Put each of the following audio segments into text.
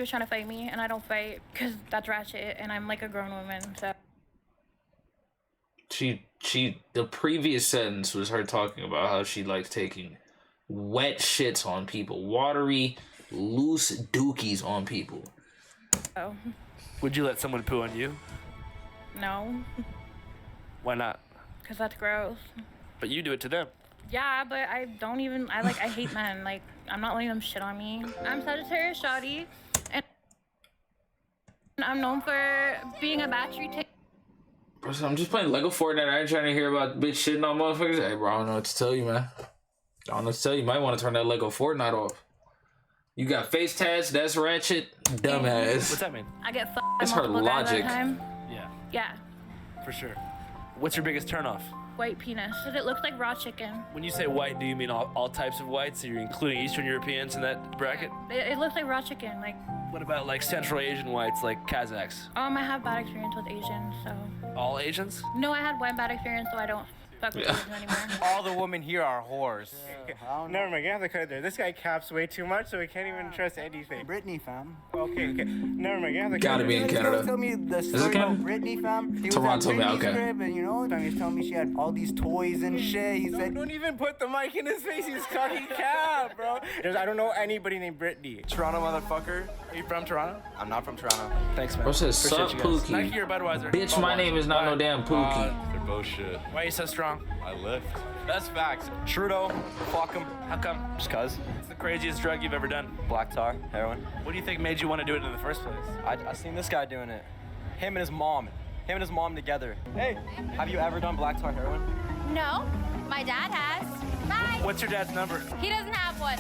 was trying to fight me, and I don't fight because that's ratchet, and I'm like a grown woman. So the previous sentence was her talking about how she likes taking wet shits on people, watery, loose dookies on people. oh Would you let someone poo on you? no, Why not? because that's gross. But you do it to them. Yeah, but I don't even. I hate men. Like, I'm not letting them shit on me. I'm Sagittarius Shawty, and I'm known for being a battery take. Bro, so I'm just playing Lego Fortnite. I ain't trying to hear about bitch shitting on motherfuckers. Hey, bro, I don't know what to tell you, man. I don't know what to tell you. You might want to turn that Lego Fortnite off. You got face tats. That's ratchet. Dumbass. What's that mean? I get fucked. That's her multiple guys at a logic. time. Yeah, Yeah, for sure. What's your biggest turnoff? white penis. It looks like raw chicken. When you say white, do you mean all types of whites? So you're including Eastern Europeans in that bracket? It looks like raw chicken. Like, What about like Central Asian whites, like Kazakhs? I have bad experience with Asians, so. All Asians? No, I had one bad experience, so I don't fuck with Asians anymore. All the women here are whores. Never mind, you have to cut it there. This guy caps way too much, so we can't even trust anything. Brittany, fam. Okay. Never mind, you have to cut Gotta it be in there. Canada. Tell me the it story about Canada? Brittany, fam. He was Toronto, at Brittany's okay. crib, and you know, he was telling me she had all these toys and shit. He said, Don't even put the mic in his face, he's talking cap, bro. I don't know anybody named Brittany. Toronto motherfucker. Are you from Toronto? I'm not from Toronto. Thanks, man. Bro says, Appreciate sup, you guys. Pookie? Nike or Budweiser? Bitch, my name is not no damn Pookie. They're both shit. Why are you so strong? I lift. That's facts. Trudeau, fuck him. How come? Just cuz. What's the craziest drug you've ever done? Black tar, heroin. What do you think made you want to do it in the first place? I seen this guy doing it. Him and his mom together. Hey, have you ever done black tar heroin? No, my dad has. Bye. What's your dad's number? Do He doesn't have one.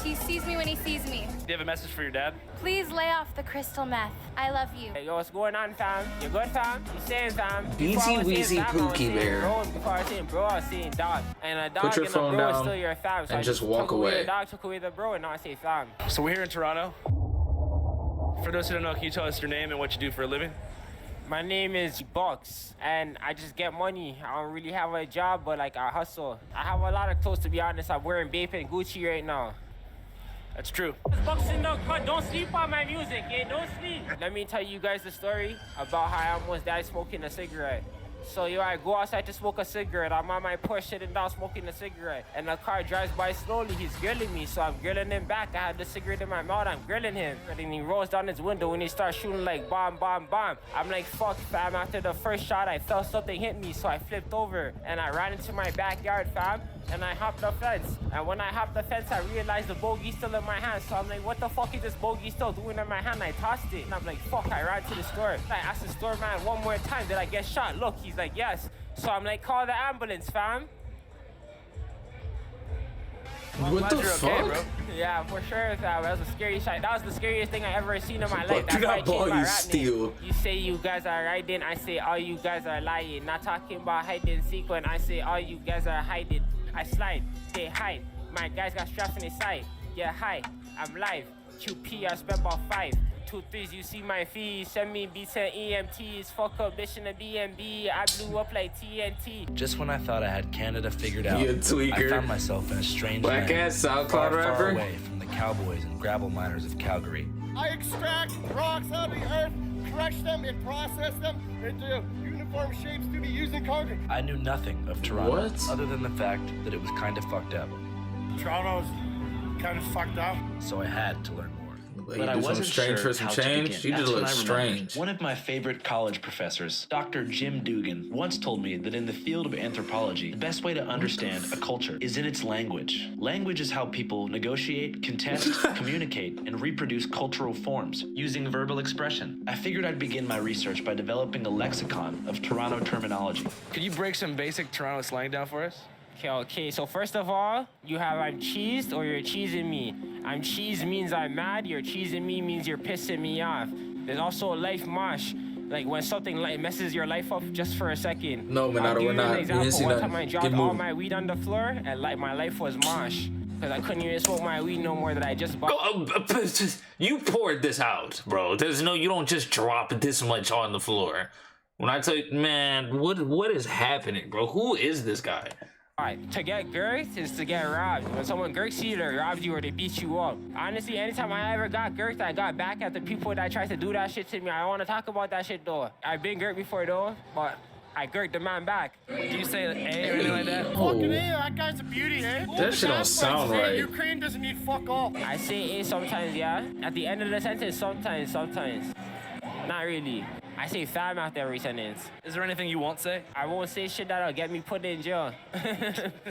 He sees me when he sees me. you have a message for your dad? Please lay off the crystal meth. I love you. Hey, yo, what's going on, fam? You good, fam? You saying, fam? Beezy Weezy Pookie Bear. Before I was saying bro, I was saying dog. And a dog Put your and phone a bro is down still your fam. So and I just walk took away away. the dog, took away the bro, and now I say fam. So we're here in Toronto. For those who don't know, can you tell us your name and what you do for a living? My name is Box, and I just get money. I don't really have a job, but like I hustle. I have a lot of clothes, to be honest. I'm wearing Bape and Gucci right now. That's true. Boxing no cut. Don't sleep on my music, yeah? Don't sleep. Let me tell you guys the story about how I almost died smoking a cigarette. So yo, I go outside to smoke a cigarette. I'm on my porch sitting down smoking a cigarette. And the car drives by slowly. He's grilling me, so I'm grilling him back. I had the cigarette in my mouth. I'm grilling him. And then he rolls down his window and he starts shooting like bomb, bomb, bomb. I'm like, fuck, fam. After the first shot, I felt something hit me, so I flipped over. And I ran into my backyard, fam. And I hopped the fence. And when I hopped the fence, I realized the bogey's still in my hand. So I'm like, what the fuck is this bogey still doing in my hand? I tossed it. And I'm like, fuck, I ran to the store. I asked the store man one more time, did I get shot? Look, he's like, yes. So I'm like, call the ambulance, fam. What the Glad you're fuck? okay, bro. Yeah, for sure, fam. That was the scariest shot. That was the scariest thing I ever seen in my life. Do That's why I not changed ball, my you rap steal. name. You say you guys are riding, I say all you guys are lying. Not talking about hide and seek when I say all you guys are hiding. I slide, they hide. My guys got straps in their side. Yeah, hi, I'm live. QP, I spent about 5. 2 3s, you see my fees. Send me beats and EMTs. Fuck up, bitch in the BNB. I blew up like TNT. Just when I thought I had Canada figured out, You tweaker. I found myself in a strange Black land, ass SoundCloud far, rapper. far away from the cowboys and gravel miners of Calgary. I extract rocks out of the earth, crush them, and process them into uniform shapes to be used in concrete. I knew nothing of Toronto, What? other than the fact that it was kind of fucked up, Toronto's kind of fucked up. so I had to learn more. But But I you do some wasn't strange sure for some how to change? begin. You That's just when look I remembered. strange. One of my favorite college professors, Dr. Jim Dugan, once told me that in the field of anthropology, the best way to understand a culture is in its language. Language is how people negotiate, contest, communicate, and reproduce cultural forms using verbal expression. I figured I'd begin my research by developing a lexicon of Toronto terminology. Could you break some basic Toronto slang down for us? Okay, so first of all, you have I'm cheesed or you're cheesing me. I'm cheesed means I'm mad, you're cheesing me means you're pissing me off. There's also life mosh, like when something like messes your life up just for a second. No, Minato, I'll give we're you not. an We example. didn't see One nothing. time I Keep dropped all moving. my weed on the floor and like my life was mosh. Cause I couldn't even smoke my weed no more that I just bought. You poured this out, bro. There's no, you don't just drop this much on the floor. When I tell you, man, what is happening, bro? Who is this guy? Alright, to get girth is to get robbed. When someone girks you, they robbed you or they beat you up. Honestly, anytime I ever got girked, I got back at the people that tried to do that shit to me. I don't want to talk about that shit though. I've been girked before though, but I girked the man back. Do you say A or anything like that? Fucking A, that guy's a beauty, eh? That shit don't sound right. Ukraine doesn't need fuck all. I say A sometimes, yeah. At the end of the sentence, sometimes. Not really. I say fam after every sentence. Is there anything you won't say? I won't say shit that'll get me put in jail.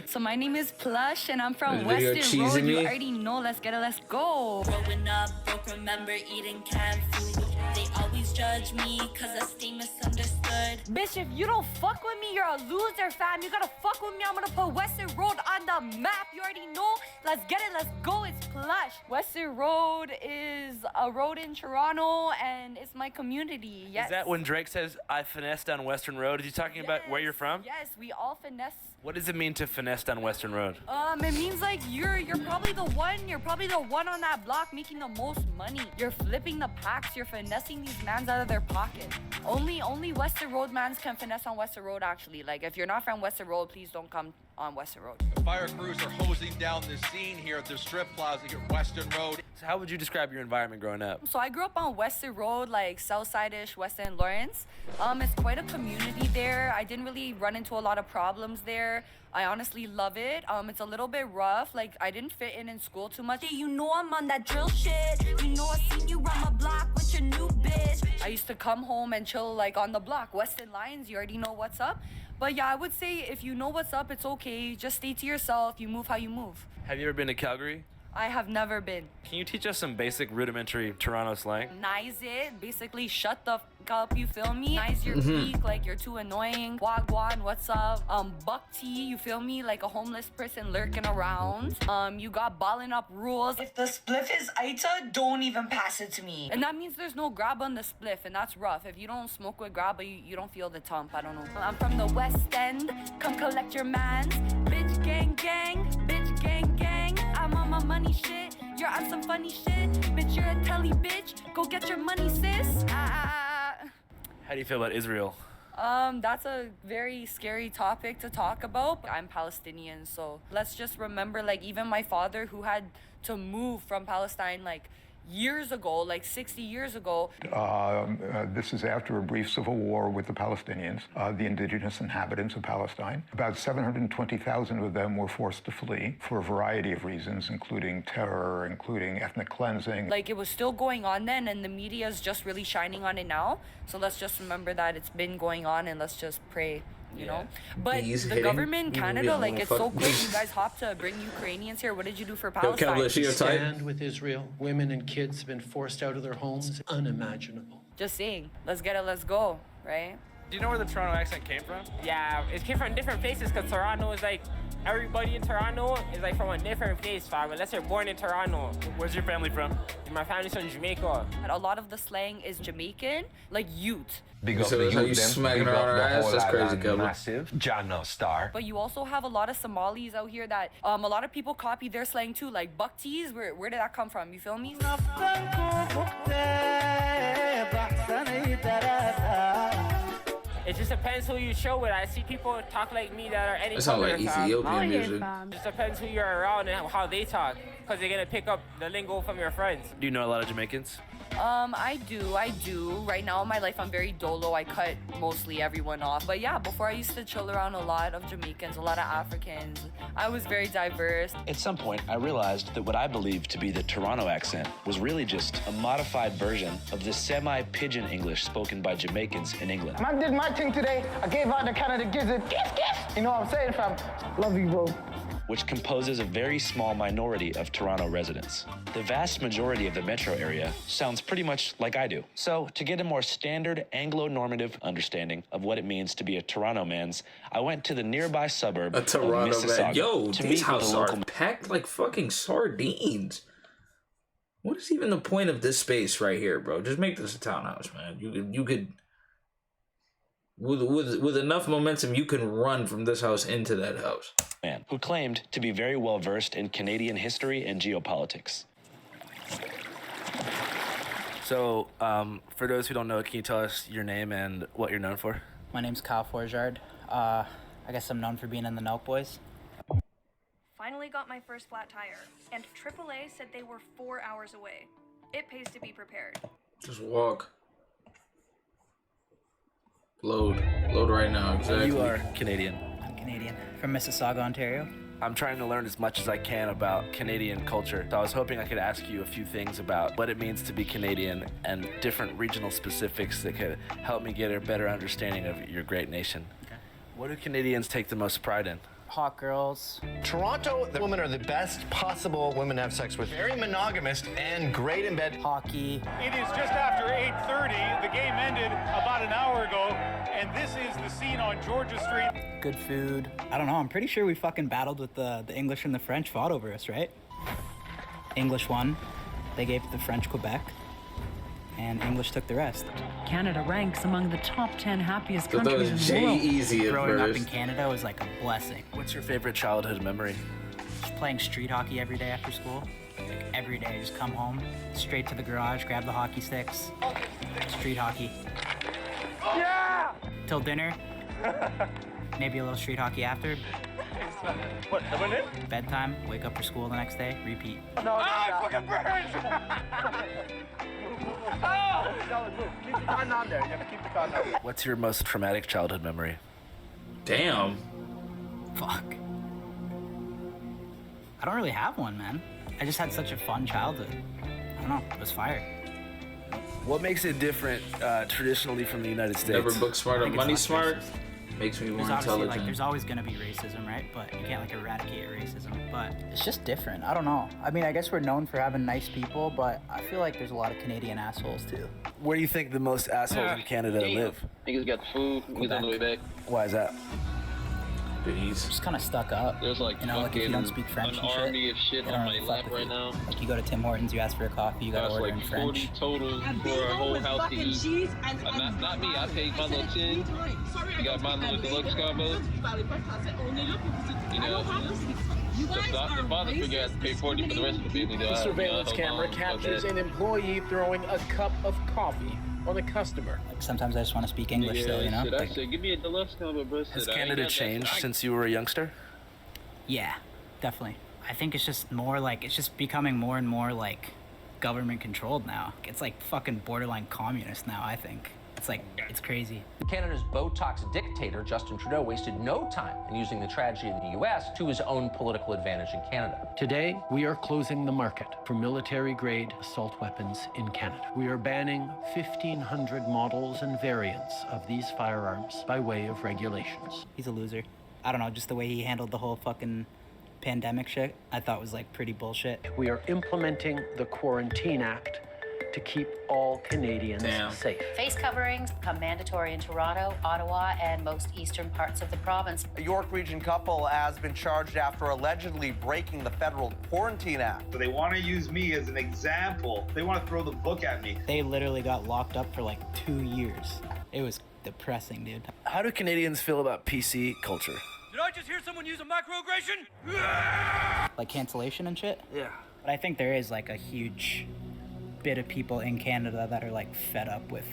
So my name is Plush and I'm from This video Weston Road. cheesing You me? already know, let's get it, let's go. Growing up, broke, remember eating canned food. They always judge me cause I stay misunderstood. Bitch, if you don't fuck with me, you're a loser, fam. You gotta fuck with me, I'm gonna put Weston Road on the map. You already know, let's get it, let's go, it's Plush. Weston Road is a road in Toronto and it's my community, yes. Is that when Drake says, I finessed down Western Road? Is he talking about where you're from? Yes, we all finesse. What does it mean to finesse down Western Road? It means like you're probably the one on that block making the most money. You're flipping the packs, you're finessing these mans out of their pocket. Only Western Road mans can finesse on Western Road actually. Like if you're not from Western Road, please don't come on Western Road. Fire crews are hosing down the scene here at the strip plaza here at Western Road. So how would you describe your environment growing up? So I grew up on Western Road, like Southside-ish, Western Lawrence. It's quite a community there. I didn't really run into a lot of problems there. I honestly love it. It's a little bit rough. Like I didn't fit in school too much. You know I'm on that drill shit. You know I seen you run my block with your new bitch. I used to come home and chill like on the block. Western Lions, you already know what's up. But yeah, I would say if you know what's up, it's okay. Just stay to yourself. You move how you move. Have you ever been to Calgary? I have never been. Can you teach us some basic rudimentary Toronto slang? Nice it. Basically, shut the f up, you feel me? Nice your peak, like you're too annoying. Wagwan, what's up? Buck tea, you feel me? Like a homeless person lurking around. You got ballin' up rules. If the spliff is Aita, don't even pass it to me. And that means there's no grab on the spliff, and that's rough. If you don't smoke with grab, you don't feel the tump, I don't know. I'm from the West End, come collect your mans. Bitch gang gang, bitch gang gang. I'm on my money shit, you're on some funny shit. Bitch, you're a telly bitch, go get your money, sis. How do you feel about Israel? That's a very scary topic to talk about. I'm Palestinian, so let's just remember, like, even my father who had to move from Palestine, like, years ago, like 60 years ago. This is after a brief civil war with the Palestinians, the indigenous inhabitants of Palestine. About 720,000 of them were forced to flee for a variety of reasons, including terror, including ethnic cleansing. Like, it was still going on then, and the media is just really shining on it now. So let's just remember that it's been going on, and let's just pray. You know, but the government, Canada, like, it's so great. You guys hopped to bring Ukrainians here. What did you do for Palestine? Stand with Israel. Women and kids have been forced out of their homes. Unimaginable. Just saying, let's get it, let's go, right? Do you know where the Toronto accent came from? Yeah, it came from different places because Toronto is like, everybody in Toronto is like from a different place, fam, unless you're born in Toronto. Where's your family from? My family's from Jamaica. A lot of the slang is Jamaican, like youth. Big up the youth, smacking her on her ass. That's crazy, Kevin. Massive. Jano Star. But you also have a lot of Somalis out here that a lot of people copy their slang too, like buck teas. Where did that come from? You feel me? It just depends who you show with. I see people talk like me that are any That sounds like Ethiopian music. It just depends who you're around and how they talk, because they're gonna pick up the lingo from your friends. Do you know a lot of Jamaicans? I do. Right now in my life, I'm very dolo. I cut mostly everyone off. But yeah, before I used to chill around a lot of Jamaicans, a lot of Africans. I was very diverse. At some point, I realized that what I believed to be the Toronto accent was really just a modified version of the semi-pidgin English spoken by Jamaicans in England. Man did my thing today. I gave out the Canada gizzard. You know what I'm saying, fam? Love you, bro. Which composes a very small minority of Toronto residents. The vast majority of the metro area sounds pretty much like I do. So, to get a more standard Anglo-normative understanding of what it means to be a Toronto man's, I went to the nearby suburb of Mississauga. Man. Yo, to these meet houses with are packed like fucking sardines. What is even the point of this space right here, bro? Just make this a townhouse, man. You could with enough momentum, you can run from this house into that house. Man who claimed to be very well versed in Canadian history and geopolitics. So, for those who don't know, can you tell us your name and what you're known for? My name's Kyle Forjard. I guess I'm known for being in the Nelk Boys. finally got my first flat tire, and AAA said they were 4 hours away. It pays to be prepared. Just walk. Load right now, exactly. You are Canadian. I'm Canadian, from Mississauga, Ontario. I'm trying to learn as much as I can about Canadian culture. So I was hoping I could ask you a few things about what it means to be Canadian and different regional specifics that could help me get a better understanding of your great nation. Okay. What do Canadians take the most pride in? Hot girls. Toronto, the women are the best possible women to have sex with. Very monogamous and great in bed. Hockey. It is just after 8:30. The game ended about an hour ago, and this is the scene on Georgia Street. Good food. I don't know, I'm pretty sure we fucking battled with the English and the French fought over us, right? English won. They gave the French Quebec. And English took the rest. Canada ranks among the top 10 happiest countries in the world. Easy at Growing up first. in Canada was like a blessing. What's your favorite childhood memory? Just playing street hockey every day after school. Like every day, just come home, straight to the garage, grab the hockey sticks, street hockey. Yeah! Till dinner. Maybe a little street hockey after. What, the minute? Bedtime, wake up for school the next day, repeat. No, it fucking burns! Oh! Keep the cotton on there. You gotta keep the cotton on. What's your most traumatic childhood memory? Damn. Fuck. I don't really have one, man. I just had such a fun childhood. I don't know, it was fire. What makes it different traditionally from the United States? Never book smart or I think money it's less smart. racist. Makes me more There's obviously, intelligent. like, there's always gonna be racism, right? But you can't like eradicate racism. But it's just different. I don't know. I mean, I guess we're known for having nice people, but I feel like there's a lot of Canadian assholes too. Where do you think the most assholes in Canada live? Niggas got the food. He's on the way back. Why is that? Just kind of stuck up. There's like, you know, like if you don't speak French an and shit, army of shit they on don't my really fuck lap with right you. now. Like you go to Tim Hortons, you ask for a coffee, you gotta That's order like in 40 French. total for a whole house to eat. Not me. I paid my little 10. You got my little deluxe combo. You know, the father forgot to pay 40 for the rest of the family. The surveillance camera captures an employee throwing a cup of coffee on a customer. Like sometimes I just want to speak English though, you know? Shit, I Like, said, give me a deluxe combo, bro. Has Said, I ain't Canada got that. changed since you were a youngster? yeah, definitely. I think it's just more like, it's just becoming more and more like government controlled now. It's like fucking borderline communist now, I think. It's like, it's crazy. Canada's Botox dictator, Justin Trudeau, wasted no time in using the tragedy in the U.S. to his own political advantage in Canada. Today, we are closing the market for military-grade assault weapons in Canada. We are banning 1,500 models and variants of these firearms by way of regulations. He's a loser. I don't know, just the way he handled the whole fucking pandemic shit, I thought was like pretty bullshit. We are implementing the Quarantine Act to keep all Canadians safe. Face coverings become mandatory in Toronto, Ottawa, and most eastern parts of the province. A York Region couple has been charged after allegedly breaking the federal Quarantine Act. So they want to use me as an example. They want to throw the book at me. They literally got locked up for like 2 years. It was depressing, dude. How do Canadians feel about PC culture? Did I just hear someone use a microaggression? Like cancellation and shit? Yeah. But I think there is like a huge bit of people in Canada that are like fed up with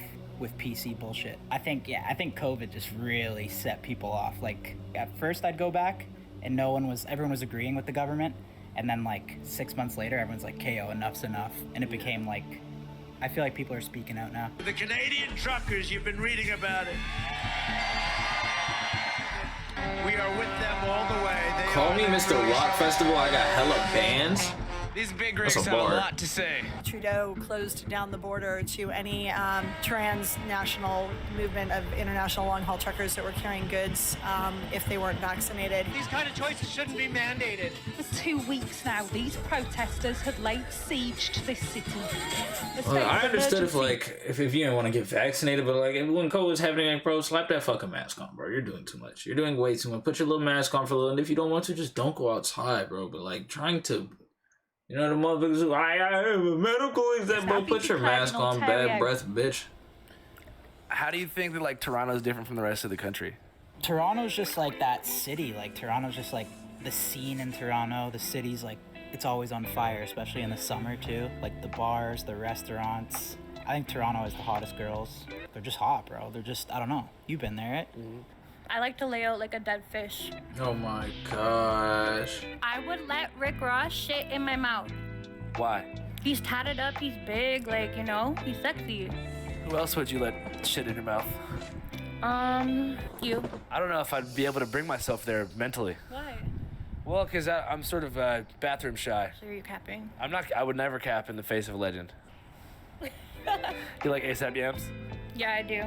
PC bullshit. I think COVID just really set people off. Like at first I'd go back and everyone was agreeing with the government. And then like 6 months later, everyone's like, KO, enough's enough. And it became like, I feel like people are speaking out now. The Canadian truckers, you've been reading about it. We are with them all the way. They Call me Mr. Rock Festival. I got hella bands. These big That's rigs a have a bar. lot to say. Trudeau closed down the border to any transnational movement of international long-haul truckers that were carrying goods if they weren't vaccinated. These kind of choices shouldn't be mandated. For 2 weeks now, these protesters had laid siege to this city. A Well, state I of understood emergency. if you didn't want to get vaccinated, but like when COVID's happening, like, bro, slap that fucking mask on, bro. You're doing too much. You're doing way too much. Put your little mask on for a little, and if you don't want to, just don't go outside, bro. But like trying to, you know, the motherfuckers who I have a medical exam, bro. Put your mask on, bad breath, bitch. How do you think that like Toronto's different from the rest of the country? Toronto's just like that city. Like Toronto's just like the scene in Toronto. The city's like, it's always on fire, especially in the summer too. Like the bars, the restaurants. I think Toronto has the hottest girls. They're just hot, bro. They're just, I don't know. You've been there, right? I like to lay out like a dead fish. Oh my gosh. I would let Rick Ross shit in my mouth. Why? He's tatted up, he's big, like, you know, he's sexy. Who else would you let shit in your mouth? You. I don't know if I'd be able to bring myself there mentally. Why? Well, because I'm sort of bathroom shy. So are you capping? I would never cap in the face of a legend. You like ASAP Yams? Yeah, I do.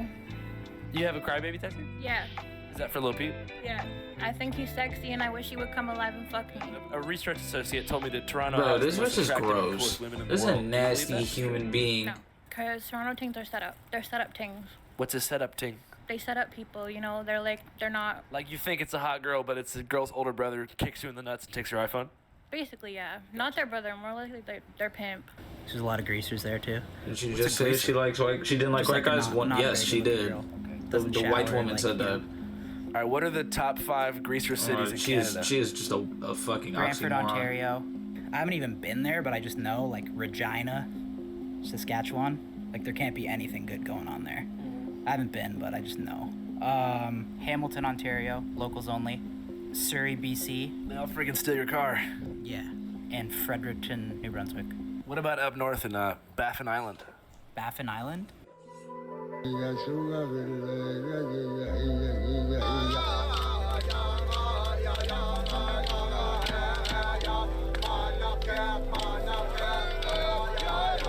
You have a crybaby tattoo? Yeah. Is that for Lil Peep? Yeah. I think he's sexy and I wish he would come alive and fuck me. A research associate told me that Toronto Bro, has this the most bitch is attractive and gross. coolest women in the This is a world. Do you nasty believe that? human being. No, because Toronto things are set up. They're set up things. What's a setup ting? They set up people, you know, they're not. Like you think it's a hot girl, but it's the girl's older brother who kicks you in the nuts and takes your iPhone? Basically, yeah. Not their brother, more likely their pimp. There's a lot of greasers there too. Did she just say she likes white? She didn't like Just white like a guys. not- One, not yes, very she good did. girl. The Doesn't white shower, woman like, said that. All right, what are the top 5 greaser cities in Canada? She is just a fucking Brantford, oxymoron. Ontario. I haven't even been there, but I just know, like, Regina, Saskatchewan. Like, there can't be anything good going on there. I haven't been, but I just know. Hamilton, Ontario, locals only. Surrey, BC. They'll freaking steal your car. Yeah. And Fredericton, New Brunswick. What about up north in Baffin Island? Baffin Island?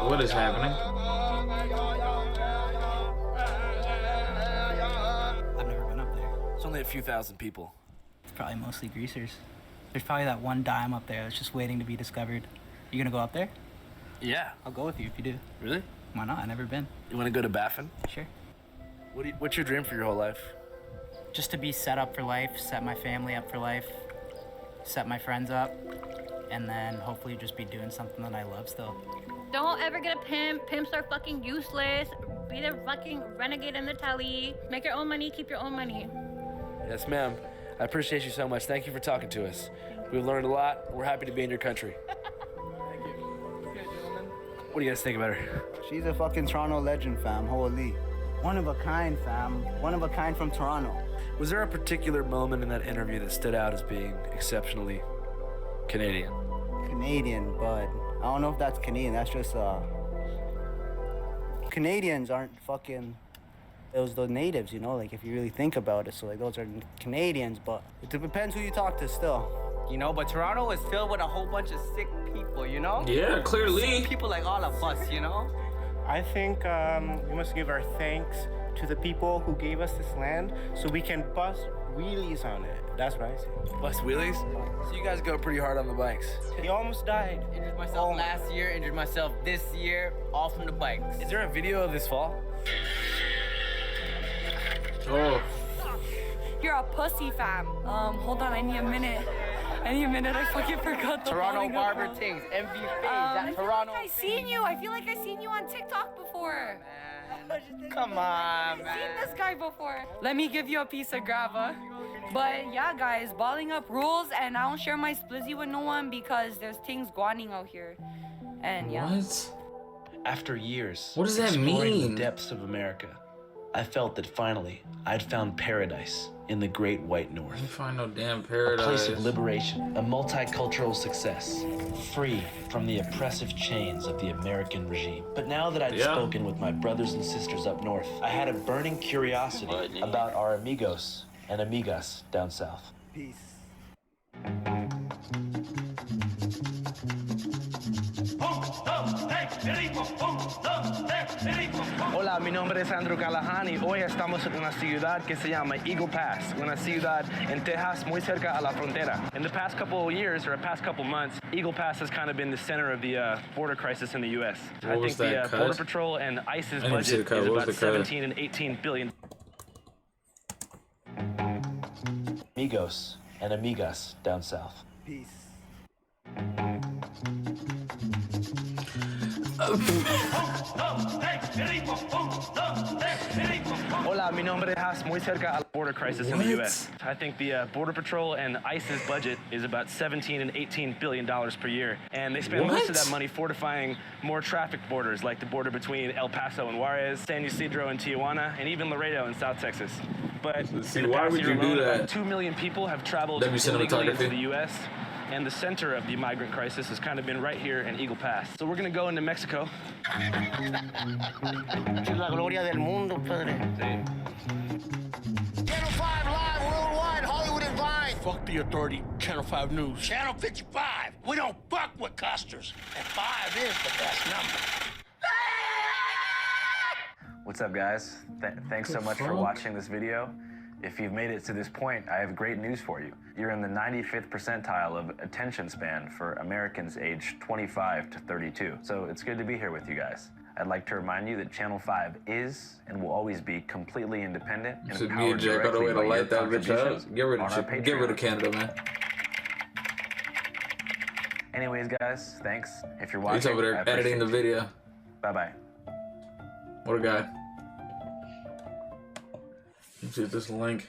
What is happening? I've never been up there. It's only a few thousand people. It's probably mostly greasers. There's probably that one dime up there that's just waiting to be discovered. You gonna go up there? Yeah. I'll go with you if you do. Really? Why not? I've never been. You want to go to Baffin? Sure. What's your dream for your whole life? Just to be set up for life, set my family up for life, set my friends up, and then hopefully just be doing something that I love still. Don't ever get a pimp. Pimps are fucking useless. Be the fucking renegade in the telly. Make your own money, keep your own money. Yes, ma'am. I appreciate you so much. Thank you for talking to us. We've learned a lot. We're happy to be in your country. Thank you. What do you guys think about her? She's a fucking Toronto legend, fam. Holy. One of a kind, fam. One of a kind from Toronto. Was there a particular moment in that interview that stood out as being exceptionally Canadian? Canadian, but I don't know if that's Canadian. That's just, Canadians aren't fucking... Those the natives, you know, like if you really think about it. So like those are Canadians, but it depends who you talk to still. You know, but Toronto is filled with a whole bunch of sick people, you know? Yeah, clearly. Sick people like all of us, you know? I think we must give our thanks to the people who gave us this land so we can bust wheelies on it. That's what I say. Bust wheelies? So you guys go pretty hard on the bikes. He almost died. Injured myself last year, injured myself this year, all from the bikes. Is there a video of this fall? Oh. You're a pussy, fam. Hold on, I need a minute. I fucking forgot the Toronto following Barber up. Tings, MV Fades, I that feel Toronto. like I seen you. I feel like I seen you on TikTok before. Come on, I've man. seen this guy before. Let me give you a piece of grava. But yeah, guys, balling up rules, and I don't share my splizzy with no one because there's things guaning out here. And yeah. What? After years, What does that exploring mean? the depths of America, I felt that finally I'd found paradise in the Great White North. You find no damn A paradise. place of liberation, a multicultural success, free from the oppressive chains of the American regime. But now that I'd spoken with my brothers and sisters up north, I had a burning curiosity about our amigos and amigas down south. Peace. Hola, mi nombre es Andrew Callahan y hoy estamos en una ciudad que se llama Eagle Pass, una ciudad en Texas muy cerca a la frontera. In the past couple of years, or past couple months, Eagle Pass has kind of been the center of the border crisis in the U.S. What I was think that the cut? Border Patrol and ICE's I didn't see the budget cut. is What was about the cut? 17 and 18 billion. Amigos and amigas down south. Peace. Hola, Hola, mi nombre es muy cerca a la border crisis in the U.S. I think the Border Patrol and ICE's budget is about $17 and $18 billion per year. And they spend most of that money fortifying more traffic borders, like the border between El Paso and Juarez, San Ysidro and Tijuana, and even Laredo in South Texas. But See, in the why past would year you do alone, that? about 2 million people have traveled That'd be illegally into cinematography. the U.S. And the center of the migrant crisis has kind of been right here in Eagle Pass. So we're gonna go into Mexico. La gloria del mundo, padre. Channel 5 live worldwide, Hollywood and Vine. Fuck the authority, Channel 5 News. Channel 55. We don't fuck with custers. And 5 is the best number. What's up, guys? Thanks so much for watching this video. If you've made it to this point, I have great news for you. You're in the 95th percentile of attention span for Americans aged 25 to 32. So it's good to be here with you guys. I'd like to remind you that Channel 5 is and will always be completely independent and Should me and empowered Jack got a directly way to by your light that bitch contributions up. Get rid on our of Patreon. Canada, man. Anyways, guys, thanks. If you're He's watching, over I there editing the appreciate you. video. Bye-bye. What a guy. Let's see this link.